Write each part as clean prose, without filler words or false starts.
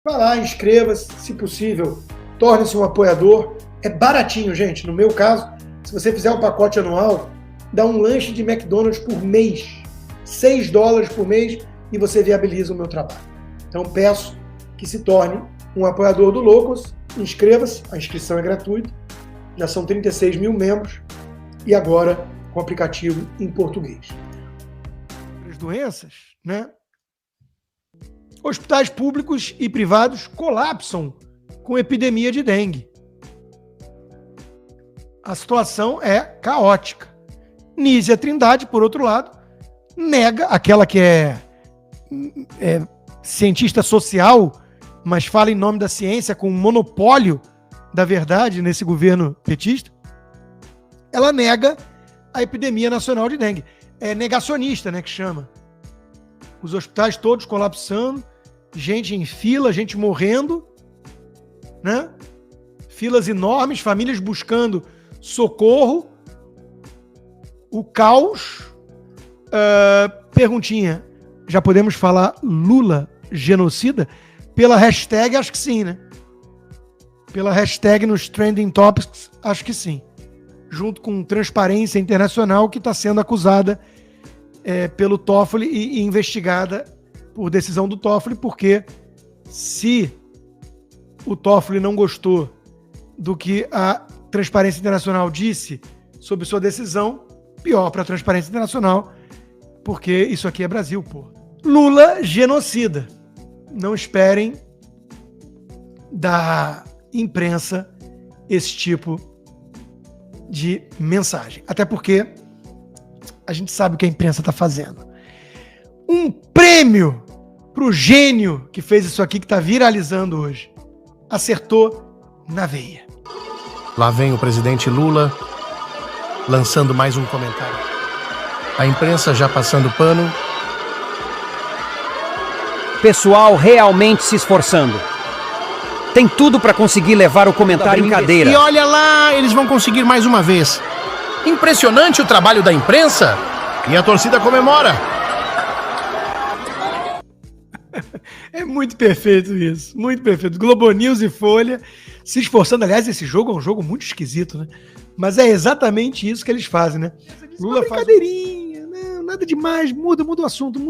Vá lá, inscreva-se, se possível, torne-se um apoiador. É baratinho, gente. No meu caso, se você fizer um pacote anual, dá um lanche de McDonald's por mês. $6 por mês e você viabiliza o meu trabalho. Então peço que se torne um apoiador do Loucos. Inscreva-se, a inscrição é gratuita. Já são 36 mil membros e agora com o aplicativo em português. As doenças, né? Hospitais públicos e privados colapsam com epidemia de dengue. A situação é caótica. Nízia Trindade, por outro lado, nega, aquela que é cientista social, mas fala em nome da ciência com um monopólio da verdade nesse governo petista, ela nega a epidemia nacional de dengue. É negacionista, né, que chama. Os hospitais todos colapsando, gente em fila, gente morrendo, né? Filas enormes, famílias buscando socorro, o caos. Perguntinha, já podemos falar Lula genocida? Pela hashtag, acho que sim, né? Pela hashtag nos Trending Topics, acho que sim. Junto com Transparência Internacional, que está sendo acusada pelo Toffoli e investigada por decisão do Toffoli, porque se o Toffoli não gostou do que a Transparência Internacional disse sobre sua decisão, pior para a Transparência Internacional, porque isso aqui é Brasil, pô. Lula genocida. Não esperem da imprensa esse tipo de mensagem. Até porque a gente sabe o que a imprensa está fazendo. Um prêmio pro gênio que fez isso aqui, que está viralizando hoje. Acertou na veia. Lá vem o presidente Lula lançando mais um comentário. A imprensa já passando pano. Pessoal realmente se esforçando. Tem tudo para conseguir levar o comentário em cadeira. E olha lá, eles vão conseguir mais uma vez. Impressionante o trabalho da imprensa. E a torcida comemora. É muito perfeito isso, muito perfeito. Globo News e Folha se esforçando. Aliás, esse jogo é um jogo muito esquisito, né? Mas é exatamente isso que eles fazem, né? Lula faz brincadeirinha, não, nada demais, muda o assunto.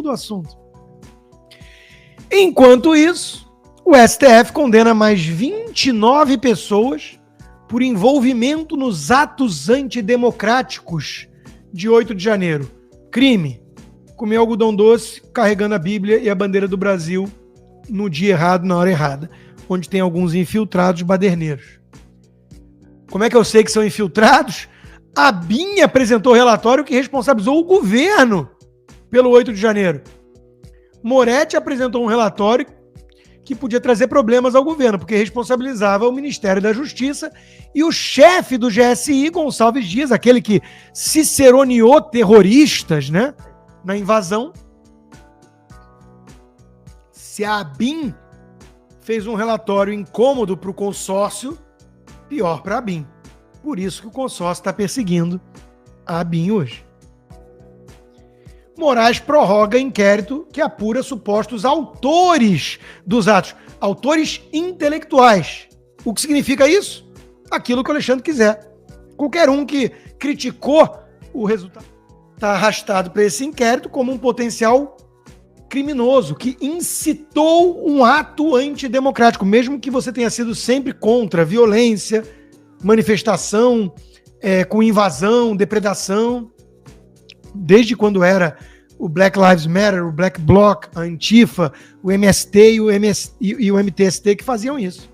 Enquanto isso, o STF condena mais 29 pessoas por envolvimento nos atos antidemocráticos de 8 de janeiro. Crime: comer algodão doce carregando a Bíblia e a bandeira do Brasil no dia errado, na hora errada, onde tem alguns infiltrados baderneiros. Como é que eu sei que são infiltrados? A BIM apresentou relatório que responsabilizou o governo pelo 8 de janeiro. Moretti apresentou um relatório que podia trazer problemas ao governo, porque responsabilizava o Ministério da Justiça e o chefe do GSI, Gonçalves Dias, aquele que ciceroneou terroristas, né, na invasão. Se a ABIN fez um relatório incômodo para o consórcio, pior para a ABIN. Por isso que o consórcio está perseguindo a ABIN hoje. Moraes prorroga inquérito que apura supostos autores dos atos. Autores intelectuais. O que significa isso? Aquilo que o Alexandre quiser. Qualquer um que criticou o resultado está arrastado para esse inquérito como um potencial criminoso, que incitou um ato antidemocrático, mesmo que você tenha sido sempre contra violência, manifestação, com invasão, depredação, desde quando era o Black Lives Matter, o Black Bloc, a Antifa, o MST e o MTST que faziam isso.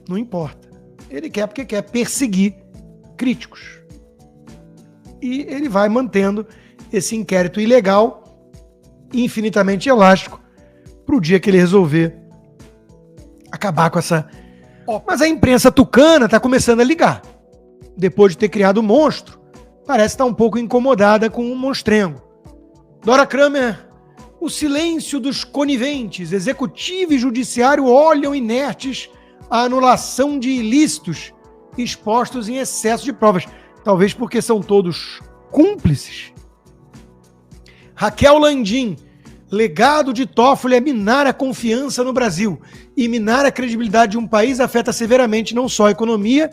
Não importa. Ele quer porque quer perseguir críticos. E ele vai mantendo esse inquérito ilegal, infinitamente elástico, para o dia que ele resolver acabar com essa... Mas a imprensa tucana está começando a ligar. Depois de ter criado o monstro, parece estar um pouco incomodada com o monstrengo. Dora Kramer: o silêncio dos coniventes, executivo e judiciário olham inertes a anulação de ilícitos expostos em excesso de provas. Talvez porque são todos cúmplices. Raquel Landim: legado de Toffoli é minar a confiança no Brasil. E minar a credibilidade de um país afeta severamente não só a economia,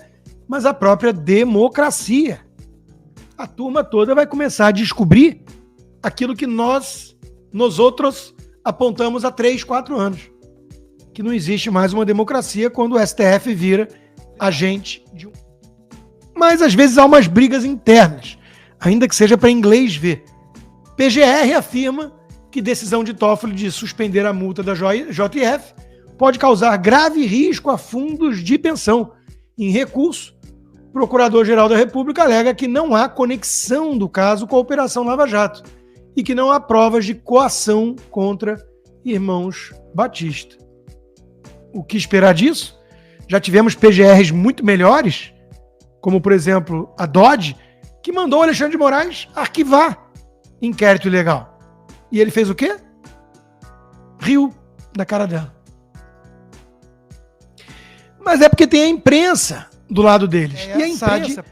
mas a própria democracia. A turma toda vai começar a descobrir aquilo que nós outros, apontamos há 3, 4 anos. Que não existe mais uma democracia quando o STF vira agente de um... Mas às vezes há umas brigas internas, ainda que seja para inglês ver. PGR afirma que decisão de Toffoli de suspender a multa da JF pode causar grave risco a fundos de pensão. Em recurso, o Procurador-Geral da República alega que não há conexão do caso com a Operação Lava Jato e que não há provas de coação contra irmãos Batista. O que esperar disso? Já tivemos PGRs muito melhores, como, por exemplo, a DOD, que mandou o Alexandre de Moraes arquivar inquérito ilegal. E ele fez o quê? Riu da cara dela. Mas é porque tem a imprensa do lado deles. E a imprensa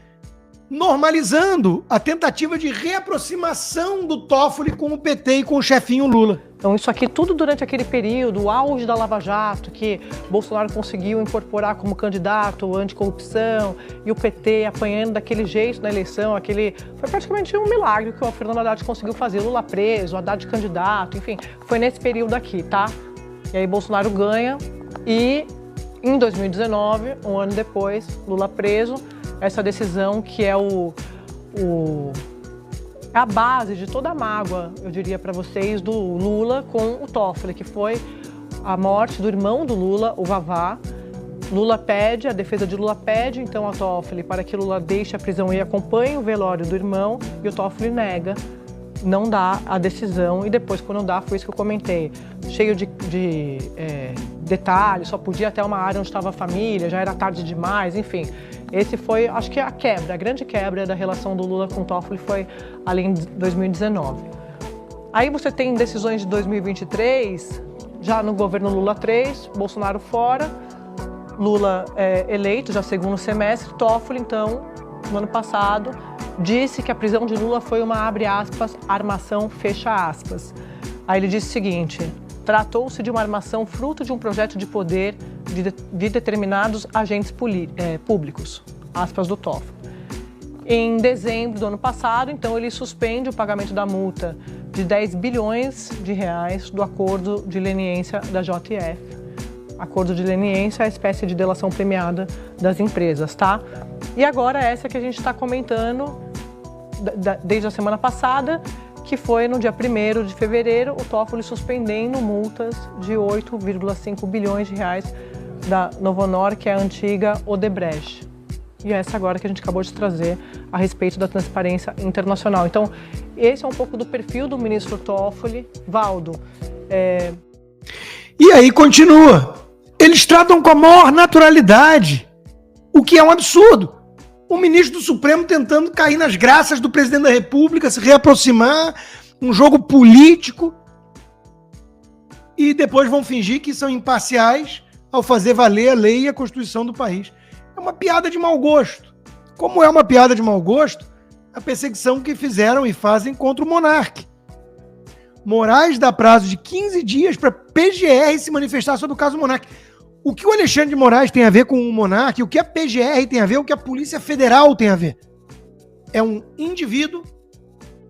normalizando a tentativa de reaproximação do Toffoli com o PT e com o chefinho Lula. Então isso aqui tudo durante aquele período, o auge da Lava Jato, que Bolsonaro conseguiu incorporar como candidato anticorrupção e o PT apanhando daquele jeito na eleição, foi praticamente um milagre que o Fernando Haddad conseguiu fazer, Lula preso, Haddad candidato, enfim, foi nesse período aqui, tá? E aí Bolsonaro ganha e em 2019, um ano depois, Lula preso, essa decisão que é a base de toda a mágoa, eu diria para vocês, do Lula com o Toffoli, que foi a morte do irmão do Lula, o Vavá. Lula pede, a defesa de Lula pede então a Toffoli para que Lula deixe a prisão e acompanhe o velório do irmão, e o Toffoli nega, não dá a decisão, e depois quando dá, foi isso que eu comentei, cheio de detalhes, só podia até uma área onde estava a família, já era tarde demais, enfim. Esse foi, acho que a grande quebra da relação do Lula com o Toffoli foi ali em 2019. Aí você tem decisões de 2023, já no governo Lula 3, Bolsonaro fora, Lula eleito, já segundo semestre, Toffoli, então, no ano passado, disse que a prisão de Lula foi uma, abre aspas, armação, fecha aspas. Aí ele disse o seguinte: tratou-se de uma armação fruto de um projeto de poder de determinados agentes públicos, aspas do Toffoli. Em dezembro do ano passado, então, ele suspende o pagamento da multa de 10 bilhões de reais do acordo de leniência da JF. Acordo de leniência é a espécie de delação premiada das empresas, tá? E agora essa que a gente está comentando desde a semana passada, que foi no dia 1º de fevereiro, o Toffoli suspendendo multas de 8,5 bilhões de reais da Novonor, que é a antiga Odebrecht. E essa agora que a gente acabou de trazer a respeito da transparência internacional. Então, esse é um pouco do perfil do ministro Toffoli. Valdo. E aí continua. Eles tratam com a maior naturalidade, o que é um absurdo. O ministro do Supremo tentando cair nas graças do presidente da República, se reaproximar, um jogo político, e depois vão fingir que são imparciais ao fazer valer a lei e a Constituição do país. É uma piada de mau gosto. Como é uma piada de mau gosto, a perseguição que fizeram e fazem contra o monarca. Moraes dá prazo de 15 dias para PGR se manifestar sobre o caso Monark. O que o Alexandre de Moraes tem a ver com o Monark, o que a PGR tem a ver, o que a Polícia Federal tem a ver? É um indivíduo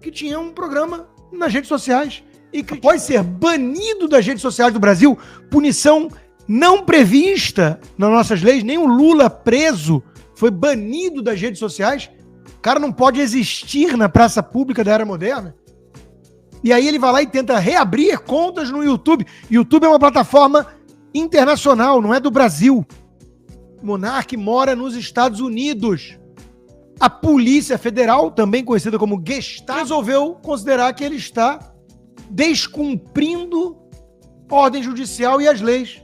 que tinha um programa nas redes sociais e que pode ser banido das redes sociais do Brasil, punição não prevista nas nossas leis, nem o Lula preso foi banido das redes sociais. O cara não pode existir na praça pública da era moderna. E aí ele vai lá e tenta reabrir contas no YouTube. YouTube é uma plataforma internacional, não é do Brasil. Monark mora nos Estados Unidos. A Polícia Federal, também conhecida como Gestapo, resolveu considerar que ele está descumprindo ordem judicial e as leis.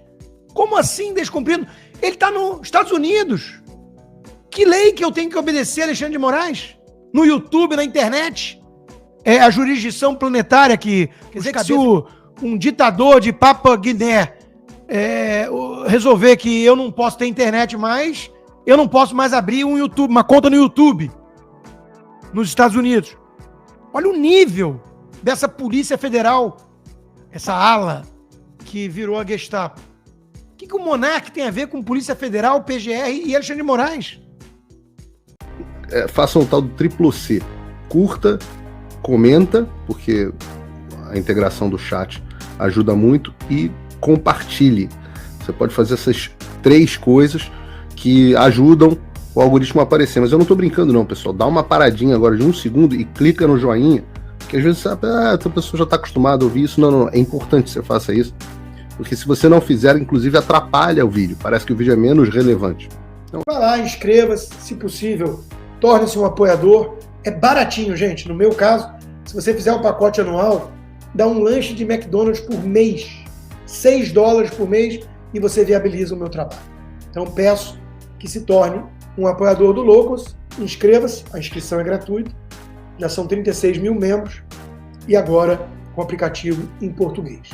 Como assim descumprindo? Ele está nos Estados Unidos. Que lei que eu tenho que obedecer, Alexandre de Moraes? No YouTube, na internet? É a jurisdição planetária que... Quer dizer que se um ditador de Papua Guiné resolver que eu não posso ter internet mais, eu não posso mais abrir uma conta no YouTube nos Estados Unidos. Olha o nível dessa Polícia Federal. essa ala que virou a Gestapo. O que o Monark tem a ver com Polícia Federal, PGR e Alexandre de Moraes? Façam o tal do triplo C. Curta, comenta, porque a integração do chat ajuda muito, e compartilhe. Você pode fazer essas 3 coisas que ajudam o algoritmo a aparecer. Mas eu não estou brincando não, pessoal. Dá uma paradinha agora de 1 segundo e clica no joinha, porque às vezes a pessoa já está acostumada a ouvir isso. Não. É importante que você faça isso, porque se você não fizer, inclusive atrapalha o vídeo. Parece que o vídeo é menos relevante. Então, vai lá, inscreva-se, se possível, torne-se um apoiador. É baratinho, gente. No meu caso, se você fizer um pacote anual, dá um lanche de McDonald's por mês. $6 por mês, e você viabiliza o meu trabalho. Então peço que se torne um apoiador do Loucos. Inscreva-se, a inscrição é gratuita. Já são 36 mil membros, e agora com o aplicativo em português.